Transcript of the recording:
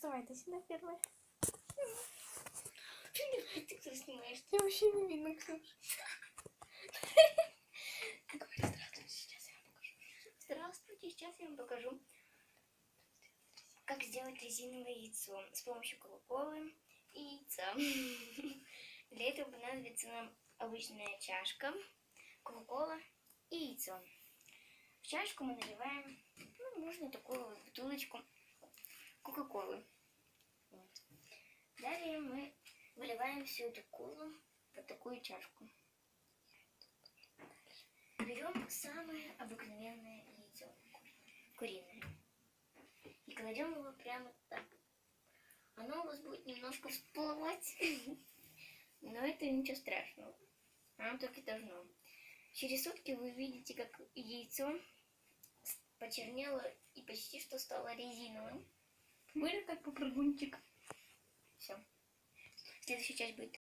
вставай, ты сюда первая. Ты кто снимаешь? Я вообще не видно, Ксюш. Говори здравствуйте, сейчас я вам покажу. Здравствуйте, сейчас я вам покажу, как сделать резиновое яйцо с помощью кока-колы и яйца. Для этого понадобится нам обычная чашка, кока-кола и яйцо. В чашку мы наливаем, можно такую вот бутылочку кока-колы. Вот. Далее мы выливаем всю эту колу в такую чашку. Берем самое обыкновенное яйцо, куриное, и кладем его прямо так. Оно у вас будет немножко всплывать, но это ничего страшного. Оно так и должно. Через сутки вы видите, как яйцо почернело и почти что стало резиновым. Были как попрыгунчик. Все. Следующая часть будет